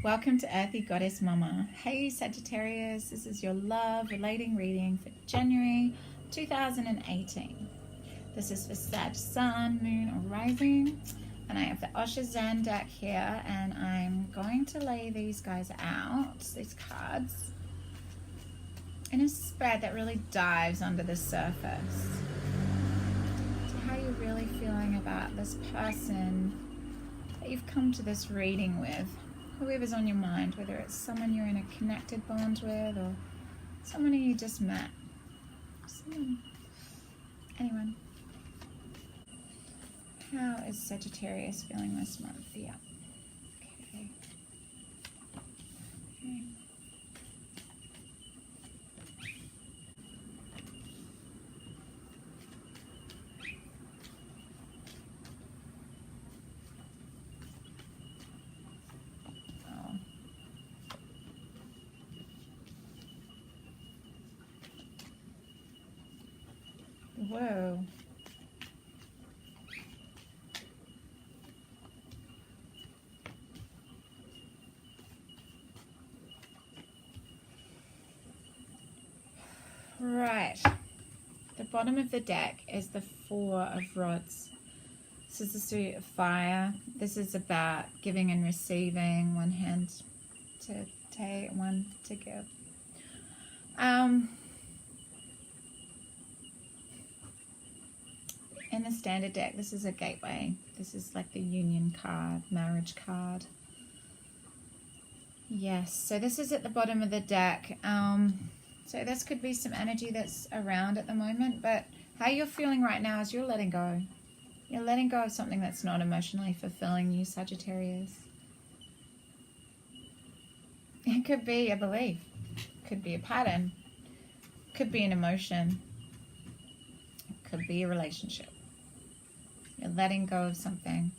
Welcome to Earthy Goddess Mama. Hey Sagittarius, this is your love relating reading for January 2018. This is for Sag Sun, Moon or Rising. And I have the Oshazan deck here, and I'm going to lay these guys out, these cards, in a spread that really dives under the surface to how you're really feeling about this person that you've come to this reading with. Whoever's on your mind, whether it's someone you're in a connected bond with or someone who you just met. Anyone. How is Sagittarius feeling this month? Yeah. Okay. Whoa. Right. The bottom of the deck is the Four of Rods. This is the suit of fire. This is about giving and receiving. One hand to take, one to give. In the standard deck, this is a gateway. This is like the union card, marriage card. Yes, so this is at the bottom of the deck. So this could be some energy that's around at the moment, but how you're feeling right now is you're letting go. You're letting go of something that's not emotionally fulfilling you, Sagittarius. It could be a belief, could be a pattern, could be an emotion, it could be a relationship. You're letting go of something.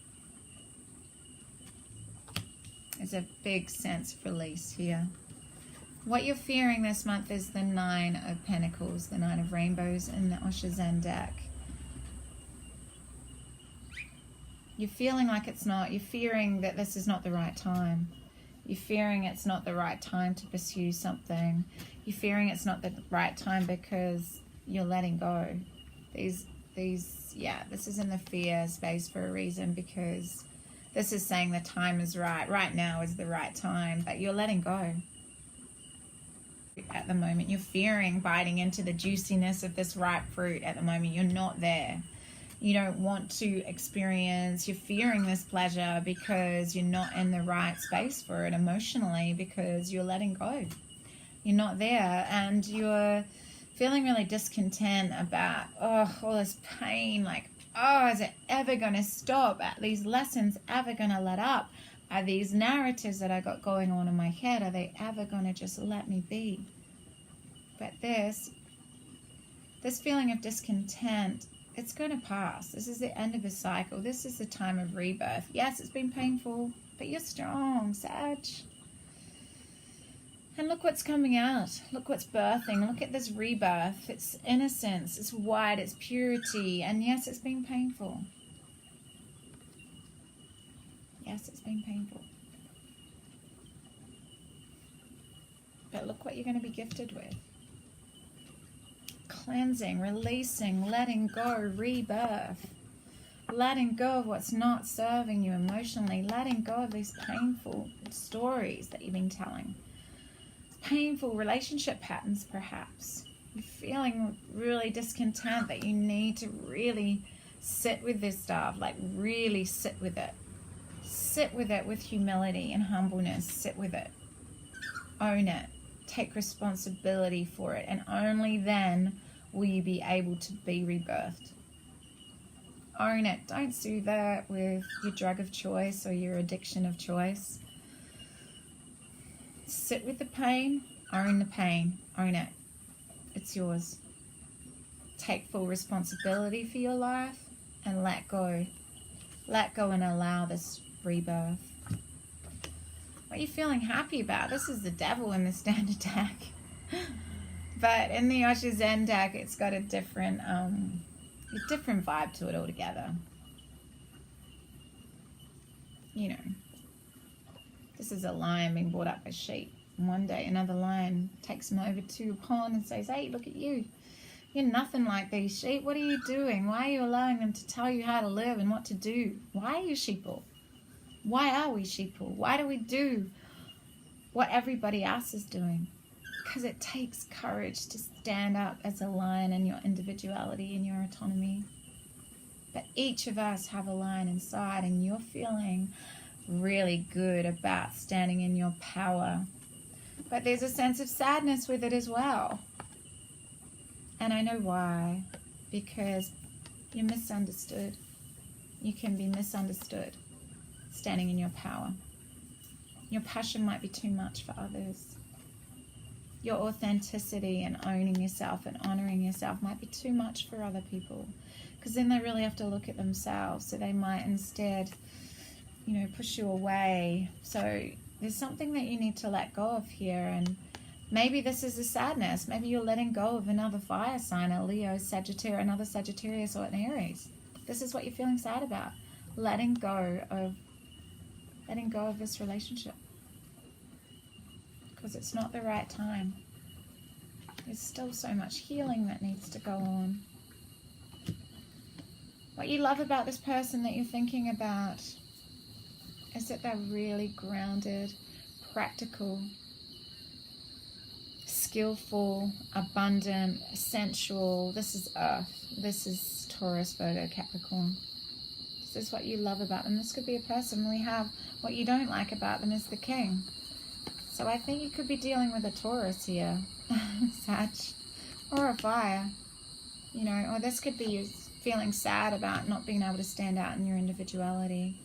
There's a big sense of release here. What you're fearing this month is the Nine of Pentacles, the Nine of Rainbows in the Oshazan deck. You're feeling like it's not. You're fearing that this is not the right time. You're fearing it's not the right time to pursue something. You're fearing it's not the right time because you're letting go. Yeah, this is in the fear space for a reason, because this is saying the time is right. Right now is the right time, but you're letting go. At the moment, you're fearing biting into the juiciness of this ripe fruit at the moment. You're not there. You don't want to experience, you're fearing this pleasure because you're not in the right space for it emotionally, because you're letting go. You're not there, and you're feeling really discontent about, all this pain, like, is it ever going to stop? Are these lessons ever going to let up? Are these narratives that I got going on in my head, are they ever going to just let me be? But this feeling of discontent, it's going to pass. This is the end of a cycle. This is the time of rebirth. Yes, it's been painful, but you're strong, Sag. And look what's coming out. Look what's birthing. Look at this rebirth. It's innocence. It's white. It's purity. And yes, it's been painful. Yes, it's been painful. But look what you're going to be gifted with. Cleansing, releasing, letting go, rebirth. Letting go of what's not serving you emotionally. Letting go of these painful stories that you've been telling. Painful relationship patterns, perhaps. You're feeling really discontent that you need to really sit with this stuff, like really sit with it. Sit with it with humility and humbleness. Sit with it. Own it. Take responsibility for it. And only then will you be able to be rebirthed. Own it. Don't soothe it with your drug of choice or your addiction of choice. Sit with the pain. Own the pain. Own it. It's yours. Take full responsibility for your life and let go. Let go and allow this rebirth. What are you feeling happy about? This is the Devil in the standard deck. But in the Oshazan deck, it's got a different vibe to it altogether. You know, this This is a lion being brought up as sheep. And one day another lion takes him over to a pond and says, hey, look at you. You're nothing like these sheep. What are you doing? Why are you allowing them to tell you how to live and what to do? Why are you sheeple? Why are we sheeple? Why do we do what everybody else is doing? Because it takes courage to stand up as a lion in your individuality and your autonomy. But each of us have a lion inside, and you're feeling really good about standing in your power. But there's a sense of sadness with it as well. And I know why. Because you're misunderstood. You can be misunderstood standing in your power. Your passion might be too much for others. Your authenticity and owning yourself and honoring yourself might be too much for other people, because then they really have to look at themselves. So they might instead, push you away. So there's something that you need to let go of here. And maybe this is a sadness. Maybe you're letting go of another fire sign, a Leo, Sagittarius, another Sagittarius, or an Aries. This is what you're feeling sad about. Letting go of this relationship. Because it's not the right time. There's still so much healing that needs to go on. What you love about this person that you're thinking about is that they're really grounded, practical, skillful, abundant, sensual. This is Earth. This is Taurus, Virgo, Capricorn. This is what you love about them. This could be a person. We have what you don't like about them is the king. So I think you could be dealing with a Taurus here, Sag, or a fire, or this could be you feeling sad about not being able to stand out in your individuality.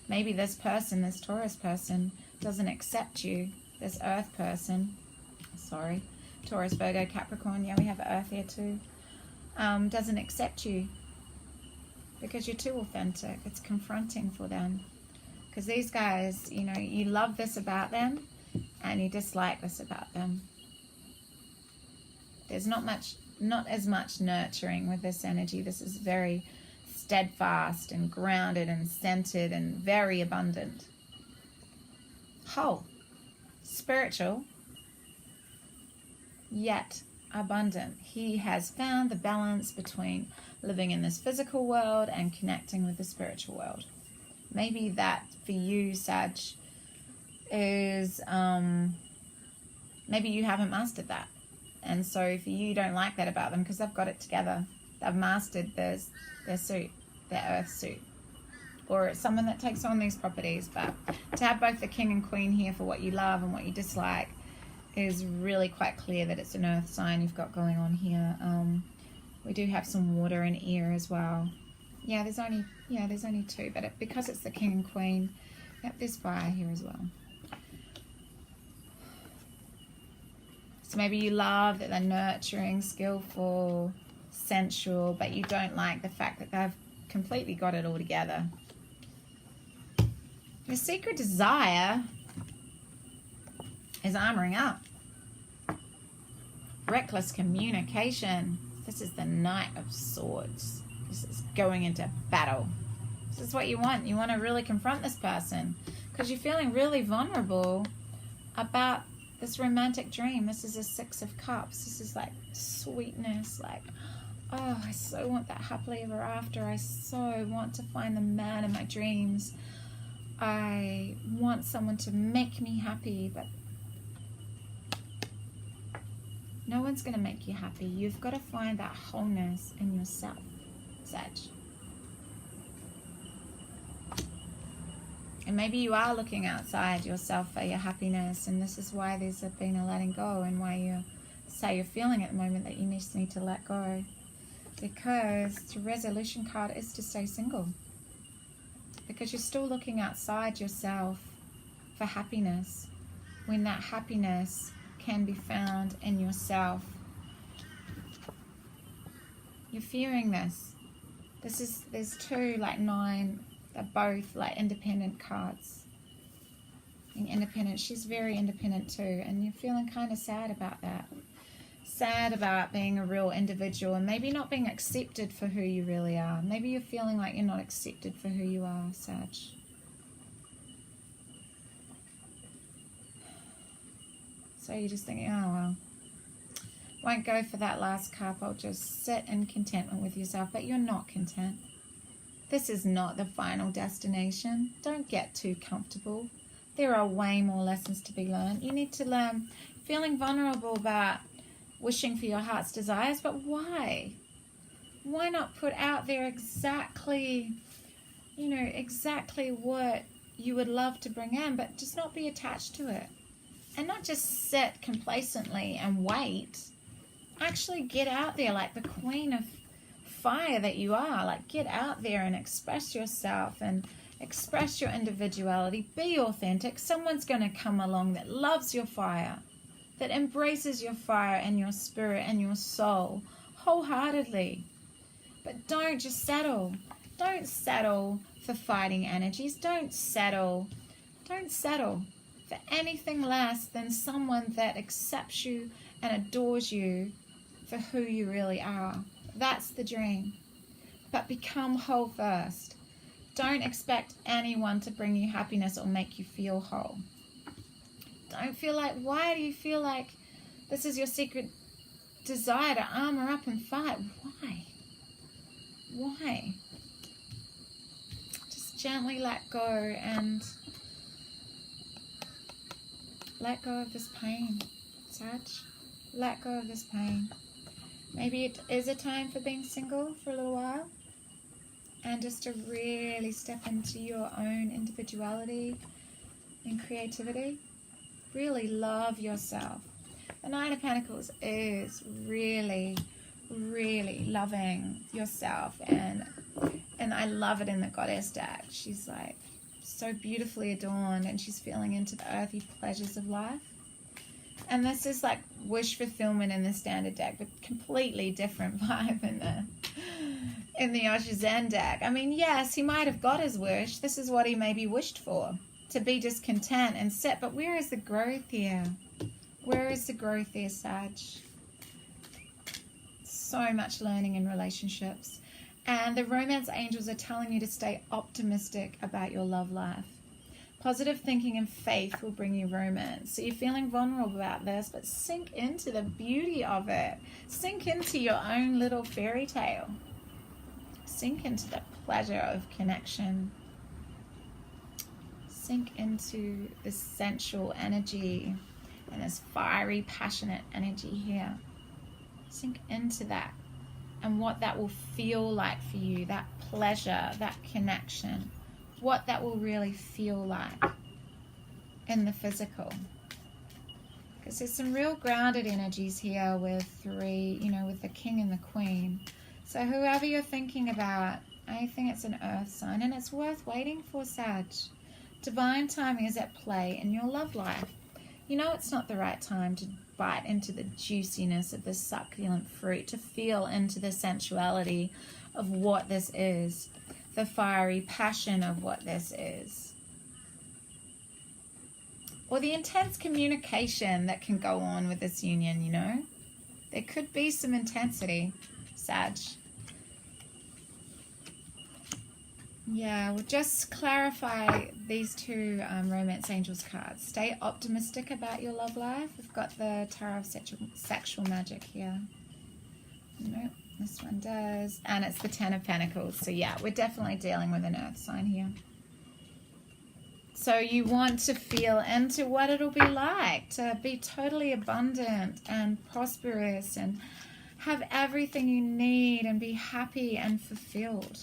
Maybe this person, this Taurus person, doesn't accept you, this Earth person, Taurus, Virgo, Capricorn, yeah, we have Earth here too, doesn't accept you because you're too authentic. It's confronting for them. Because these guys, you love this about them, and you dislike this about them. There's not as much nurturing with this energy. This is very steadfast and grounded and centered and very abundant. Whole, spiritual, yet abundant. He has found the balance between living in this physical world and connecting with the spiritual world. Maybe that for you, Sag, is maybe you haven't mastered that, and so for you don't like that about them because they've got it together. They've mastered their suit, their Earth suit, or it's someone that takes on these properties. But to have both the king and queen here for what you love and what you dislike is really quite clear that it's an Earth sign you've got going on here. We do have some water and air as well. There's only two, but because it's the king and queen, yep, there's fire here as well. So maybe you love that they're nurturing, skillful, sensual, but you don't like the fact that they've completely got it all together. Your secret desire is armoring up. Reckless communication. This is the Knight of Swords. This is going into battle. This is what you want. You want to really confront this person because you're feeling really vulnerable about this romantic dream. This is a Six of Cups. This is like sweetness, like, oh, I so want that happily ever after. I so want to find the man in my dreams. I want someone to make me happy, but no one's going to make you happy. You've got to find that wholeness in yourself, Sag. And maybe you are looking outside yourself for your happiness, and this is why there's been a letting go, and why you say you're feeling at the moment that you just need to let go. Because the resolution card is to stay single. Because you're still looking outside yourself for happiness, when that happiness can be found in yourself. You're fearing this. There's two, like 9, they're both like independent cards. Being independent, she's very independent too, and you're feeling kind of sad about that. Sad about being a real individual and maybe not being accepted for who you really are. Maybe you're feeling like you're not accepted for who you are, Sag. So you're just thinking, oh, well, won't go for that last cup. I'll just sit in contentment with yourself. But you're not content. This is not the final destination. Don't get too comfortable. There are way more lessons to be learned. You need to learn feeling vulnerable about wishing for your heart's desires. But why? Why not put out there exactly, exactly what you would love to bring in, but just not be attached to it. And not just sit complacently and wait. Actually get out there like the queen of fire that you are. Like, get out there and express yourself and express your individuality. Be authentic. Someone's going to come along that loves your fire, that embraces your fire and your spirit and your soul wholeheartedly. But don't just settle. Don't settle for fighting energies. Don't settle for anything less than someone that accepts you and adores you for who you really are. That's the dream. But become whole first. Don't expect anyone to bring you happiness or make you feel whole. Don't feel like, why do you feel like this is your secret desire to armor up and fight? Why? Just gently let go and let go of this pain, Sag. Let go of this pain. Maybe it is a time for being single for a little while and just to really step into your own individuality and creativity. Really love yourself. The Nine of Pentacles is really, really loving yourself, and I love it in the Goddess deck. She's like so beautifully adorned and she's feeling into the earthy pleasures of life. And this is like wish fulfillment in the standard deck, but completely different vibe in the Osher Zen deck. I mean, yes, he might have got his wish. This is what he maybe wished for, to be just content and sit. But where is the growth here? Where is the growth here, Sag? So much learning in relationships. And the romance angels are telling you to stay optimistic about your love life. Positive thinking and faith will bring you romance. So you're feeling vulnerable about this, but sink into the beauty of it. Sink into your own little fairy tale. Sink into the pleasure of connection. Sink into the sensual energy and this fiery, passionate energy here. Sink into that and what that will feel like for you, that pleasure, that connection. What that will really feel like in the physical. Because there's some real grounded energies here with three, with the king and the queen. So whoever you're thinking about, I think it's an earth sign, and it's worth waiting for, Sag. Divine timing is at play in your love life. It's not the right time to bite into the juiciness of this succulent fruit, to feel into the sensuality of what this is. The fiery passion of what this is. Or the intense communication that can go on with this union, There could be some intensity, Sag. Yeah, we'll just clarify these two romance angels cards. Stay optimistic about your love life. We've got the Tower of Sexual Magic here. Nope. This one does. And it's the Ten of Pentacles. So yeah, we're definitely dealing with an earth sign here. So you want to feel into what it'll be like to be totally abundant and prosperous and have everything you need and be happy and fulfilled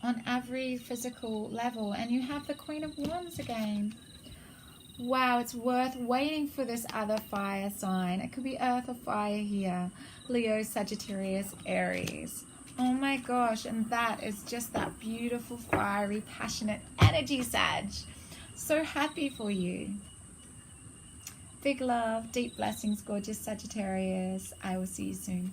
on every physical level. And you have the Queen of Wands again. Wow, it's worth waiting for this other fire sign. It could be earth or fire here. Leo, Sagittarius, Aries. Oh my gosh, and that is just that beautiful, fiery, passionate energy, Sag. So happy for you. Big love, deep blessings, gorgeous Sagittarius. I will see you soon.